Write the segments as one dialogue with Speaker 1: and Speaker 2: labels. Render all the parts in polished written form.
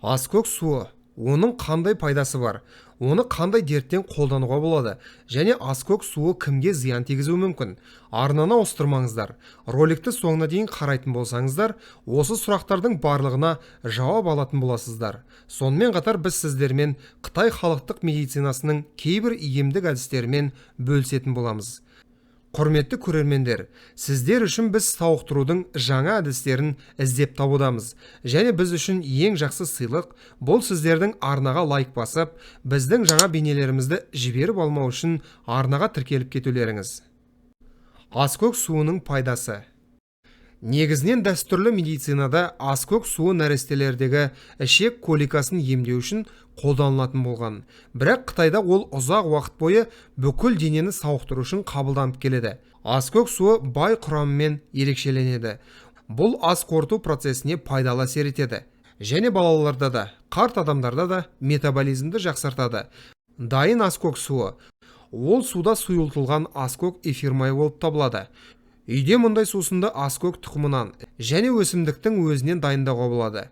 Speaker 1: Аскөк суы, оның қандай пайдасы бар? Оны қандай дерттен қолдануға болады? Және аскөк суы кімге зиян тигізуі мүмкін? Арнаны ауыстырмаңыздар. Роликті соңына дейін қарайтын болсаңыздар, осы сұрақтардың барлығына жауап алатын боласыздар. Сонымен қатар біз сіздермен Қытай халықтық медицинасының кейбір емдік әдістерімен бөлісетін боламыз. Құрметті көрермендер, сіздер үшін біз сауықтырудың жаңа әдістерін іздеп табудамыз. Және біз үшін ең жақсы сыйлық бұл сіздердің арнаға лайк басып, біздің жаңа бейнелерімізді жіберіп алмау үшін арнаға тіркеліп кетулеріңіз. Аскөк суының пайдасы. Негізінен дәстүрлі медицинада аскөк суы нәрестелердегі ішек коликасын емдеу үшін қолданылатын болған. Бірақ Қытайда ол ұзақ уақыт бойы бүкіл денені сауықтыру үшін қабылданып келеді. Аскөк суы бай құрамымен ерекшеленеді. Бұл ас қорыту процесіне пайдалы әсер етеді. Және балаларда да, қарт адамдарда да метаболизмді жақсартады. Дайын аскөк суы. Ол суда сұйылтылған аскөк эфир майы болып табылады. Үйде мұндай сусынды аскөк тұқымынан және өсімдіктің өзінен дайындауға болады.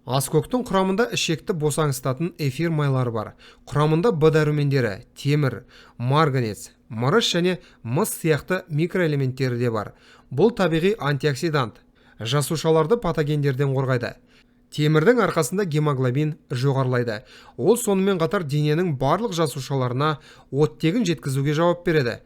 Speaker 1: Аскөктің құрамында ішекті босаңсытатын эфир майлары бар. Құрамында Б дәрумендері, темір, марганец, мырыш және мыс сияқты микроэлементтері де бар. Бұл табиғи антиоксидант. Жасушаларды патогендерден қорғайды. Темірдің арқасында гемоглобин жоғарылайды. Ол сонымен қатар дененің барлық жасушаларына оттегін жеткізуге жауап береді.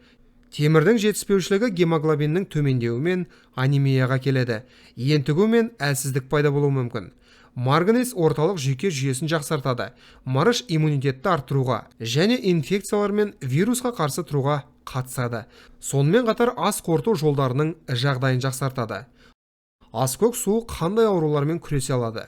Speaker 1: Темірдің жетіспеушілігі гемоглобиннің төмендеуімен анемияға келеді. Ентігу мен әлсіздік пайда болуы мүмкін. Марганец орталық жүйке жүйесін жақсартады. Мырыш иммунитетті арттыруға және инфекциялар мен вирусқа қарсы тұруға қатысады. Сонымен қатар ас қорыту жолдарының жағдайын жақсартады. Аскөк суы қандай аурулармен күресе алады?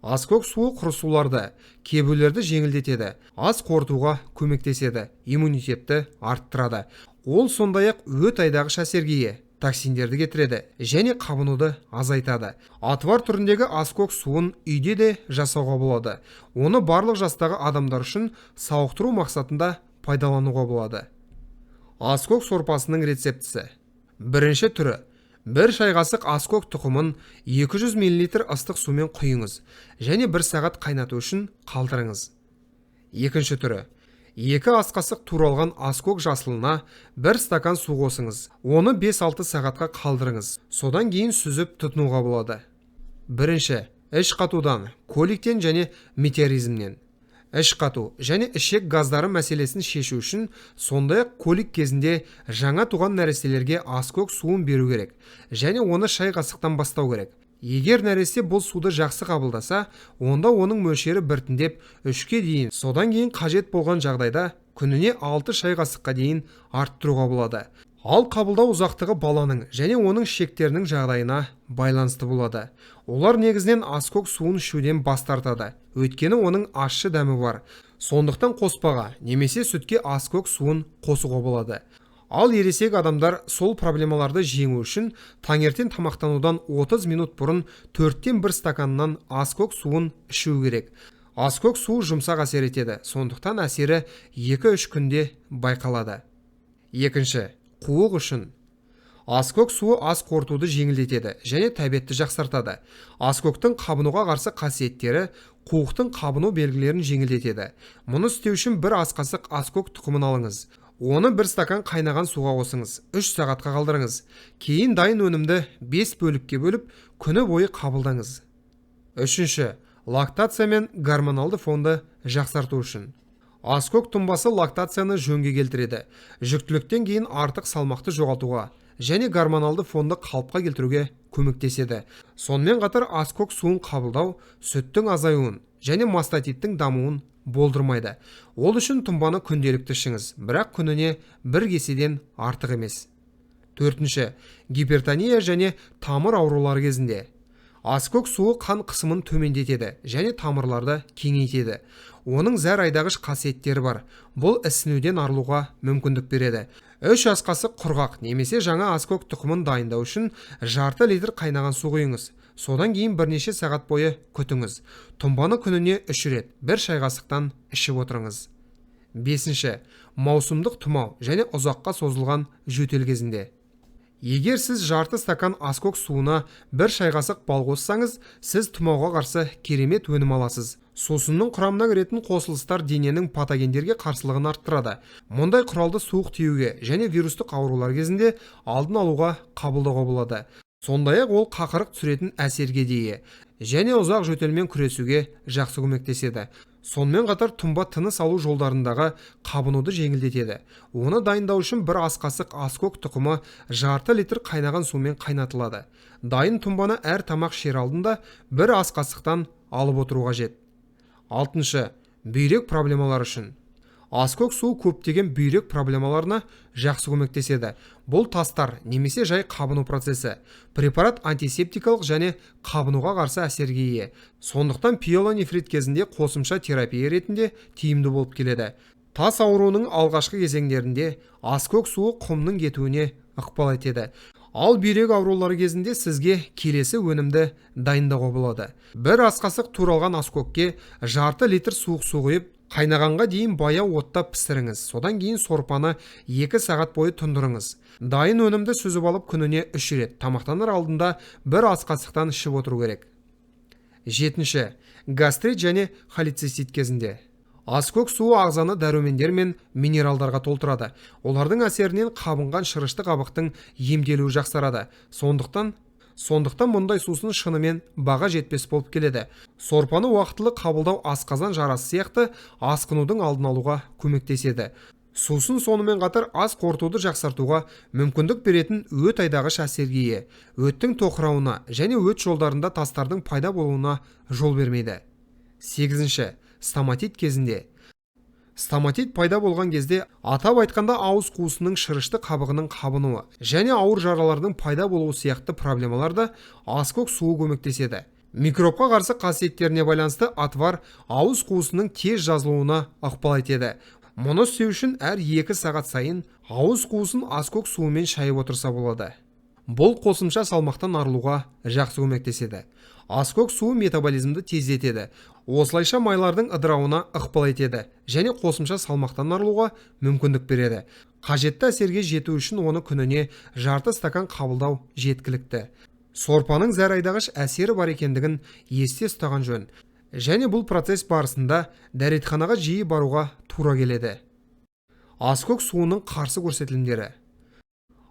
Speaker 1: Аскөк суы құрысуларды, кебулерді жеңілдетеді, ас қорытуға көмектеседі, иммунитетті арттырады. Ол сондай-ақ өт айдағыш әсерге ие, токсиндерді кетіреді және қабынуды азайтады. Атвар түріндегі аскөк суын үйде де жасауға болады. Оны барлық жастағы адамдар үшін сауықтыру мақсатында пайдалануға болады. Аскөк сорпасының рецептісі. Бірінші түрі. 1 шай қасық аскөк тұқымын 200 мл ыстық сумен құйыңыз және 1 сағат қайнату үшін қалдырыңыз. Екінші түрі. 2 ас қасық туралған аскөк жасылына 1 стакан су қосыңыз. Оны 5-6 сағатқа қалдырыңыз. Содан кейін сүзіп тұтынуға болады. Бірінші. Іш қатудан, коликтен және метеоризмнен. Іш қату және ішек газдары мәселесін шешу үшін сондай-ақ колик кезінде жаңа туған нәрестелерге аскөк суын беру керек және оны шай қасықтан бастау керек. Егер нәресте бұл суды жақсы қабылдаса, онда оның мөлшері біртіндеп 3-ке дейін, содан кейін қажет болған жағдайда күніне 6 шай қасыққа дейін арттыруға болады. Ал қабылдау ұзақтығы баланың және оның ішектерінің жағдайына байланысты болады. Олар негізінен аскөк суын ішуден бас тартады, өйткені оның ащы дәмі бар. Сондықтан қоспаға немесе сүтке аскөк суын қосуға болады. Ал ересек адамдар сол проблемаларды жеңу үшін таңертең тамақтанудан 30 минут бұрын 4-тен 1 стаканнан аскөк суын ішу керек. Аскөк суы жұмсақ әсер етеді, сондықтан әсері 2-3 күнде байқалады. Екінші. Қуық үшін. Аскөк суы ас қорытуды жеңілдетеді және тәбетті жақсартады. Аскөктің қабынуға қарсы қасиеттері қуықтың қабыну белгілерін жеңілдетеді. Мұны істеу үшін 1 ас қасық аскөк тұқымын алыңыз. Оны 1 стакан қайнаған суға қосыңыз. 3 сағатқа қалдырыңыз. Кейін дайын өнімді 5 бөлікке бөліп, күні бойы қабылдаңыз. Үшінші. Лактация мен гормоналды фонды жақсарту үшін. Аскөк тұнбасы лактацияны жөнге келтіреді. Жүктіліктен кейін артық салмақты жоғалтуға және гормоналды фонды қалыпқа келтіруге көмектеседі. Сонымен қатар аскөк суын қабылдау сүттің азаюын және мастатиттің дамуын болдырмайды. Ол үшін тұнбаны күнделікті ішіңіз, бірақ күніне 1 кеседен артық емес. Төртінші. Гипертония және тамыр аурулары кезінде. Аскөк суы қан қысымын төмендетеді және тамырларды кеңейтеді. Оның зәр айдағыш қасиеттері бар. Бұл ісінуден арылуға мүмкіндік береді. 3 ас қасық құрғақ немесе жаңа аскөк тұқымын дайындау үшін жарты литр қайнаған су құйыңыз. Содан кейін бірнеше сағат бойы күтіңіз. Тұнбаны күніне 3 рет 1 шай қасықтан ішіп отырыңыз. Бесінші. Маусымдық тұмау және ұзаққа созылған жөтел кезінде. Егер сіз жарты стакан аскөк суына бір шай қасық бал қоссаңыз, сіз тұмауға қарсы керемет өнім аласыз. Сусынның құрамына кіретін қосылыстар дененің патогендерге қарсылығын арттырады. Мұндай құралды суық тиюге және вирустық аурулар кезінде алдын алуға қабылдауға болады. Сондай-ақ ол қақырық түсіретін әсерге де ие және ұзақ жөтелмен күресуге жақсы көмектеседі. Сонымен қатар тұнба тыныс алу жолдарындағы қабынуды жеңілдетеді. Оны дайындау үшін бір ас қасық аскөк тұқымы жарты литр қайнаған сумен қайнатылады. Дайын тұнбаны әр тамақ ішер алдында бір ас қасықтан алып отыру қажет. 6. Бүйрек проблемалары үшін. Аскөк суы көптеген бүйрек проблемаларына жақсы көмектеседі. Бұл тастар немесе жай қабыну процесі. Препарат антисептикалық және қабынуға қарсы әсерге ие. Сондықтан пиелонефрит кезінде қосымша терапия ретінде тиімді болып келеді. Тас ауруының алғашқы кезеңдерінде аскөк суы құмның кетуіне ықпал етеді. Ал бүйрек аурулары кезінде сізге келесі өнімді дайындауға болады. Бір ас қасық туралған аскөкке жарты литр суық су құйып, қайнағанға дейін баяу отта пісіріңіз. Содан кейін сорпаны 2 сағат бойы тұндырыңыз. Дайын өнімді сүзіп алып күніне 3 рет тамақтанар алдында бір ас қасықтан ішіп отыру керек. 7. Гастрит және холецистит кезінде. Аскөк суы ағзаны дәрумендер мен минералдарға толтырады. Олардың әсерінен қабынған шырышты қабықтың емделуі жақсарады. Сондықтан мұндай сусын шынымен баға жетпес болып келеді. Сорпаны уақытылы қабылдау асқазан жарасы сияқты асқынудың алдын алуға көмектеседі. Сусын сонымен қатар ас қорытуды жақсартуға мүмкіндік беретін өт айдағыш әсерге ие. Өттің тоқырауына және өт жолдарында тастардың пайда болуына жол бермейді. 8. Стоматит кезінде. Стоматит пайда болған кезде атап айтқанда ауыз қуысының шырышты қабығының қабынуы және ауыр жаралардың пайда болуы сияқты проблемаларда аскөк суы көмектеседі. Микробқа қарсы қасиеттеріне байланысты атвар ауыз қуысының тез жазылуына ықпал етеді. Мұны істеу үшін әр 2 сағат сайын ауыз қуысын аскөк суымен шайып отырса болады. Бұл қосымша салмақтан арылуға жақсы көмектеседі. Аскөк суы метаболизмді тездетеді. Осылайша майлардың ыдырауына ықпал етеді және қосымша салмақтан арылуға мүмкіндік береді. Қажетті әсерге жету үшін оны күніне жарты стакан қабылдау жеткілікті. Сорпаның зәр айдағыш әсері бар екендігін есте ұстаған жөн. Және бұл процесс барысында дәретханаға жиі баруға тура келеді. Аскөк суының қарсы көрсетілімдері.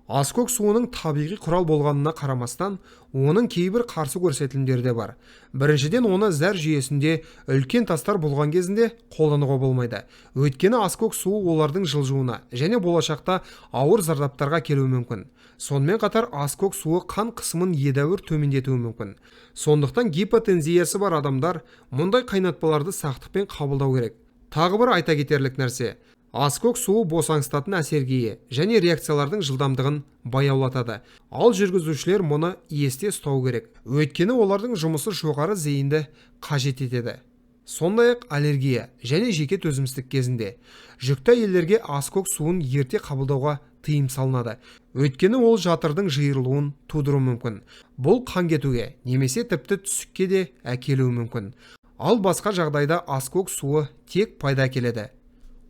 Speaker 1: Аскөк суының табиғи құрал болғанына қарамастан, оның кейбір қарсы көрсетілімдері де бар. Біріншіден, оны зәр жүйесінде үлкен тастар болған кезінде қолдануға болмайды. Өйткені аскөк суы олардың жылжуына және болашақта ауыр зардаптарға келуі мүмкін. Сонымен қатар аскөк суы қан қысымын едәуір төмендетуі мүмкін. Сондықтан гипотензиясы бар адамдар мұндай қайнатпаларды сақтықпен қабылдау керек. Тағы бір айта кетерлік нәрсе. Аскөк суы босаңсытатын әсерге ие және реакциялардың жылдамдығын баяулатады. Ал жүргізушілер мұны есте ұстау керек. Өйткені олардың жұмысы жоғары зейінді қажет етеді. Сондай-ақ аллергия және жеке төзімсіздік кезінде жүкті әйелдерге аскөк суын ерте қабылдауға тыйым салынады. Өйткені ол жатырдың жиырылуын тудыруы мүмкін. Бұл қан кетуге немесе тіпті түсікке де әкелуі мүмкін. Ал басқа жағдайда аскөк суы тек пайда әкеледі.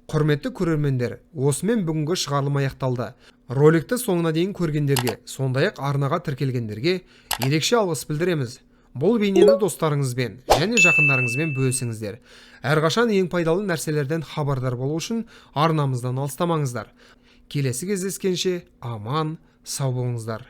Speaker 1: Құрметті көрермендер, осымен бүгінгі шығарылым аяқталды. Роликті соңына дейін көргендерге, сондай-ақ арнаға тіркелгендерге ерекше алғыс білдіреміз. Бұл бейнені достарыңызбен және жақындарыңызбен бөлісіңіздер. Әрқашан ең пайдалы нәрселерден хабардар болу үшін арнамыздан алыстамаңыздар. Келесі кездескенше аман, сау болыңыздар.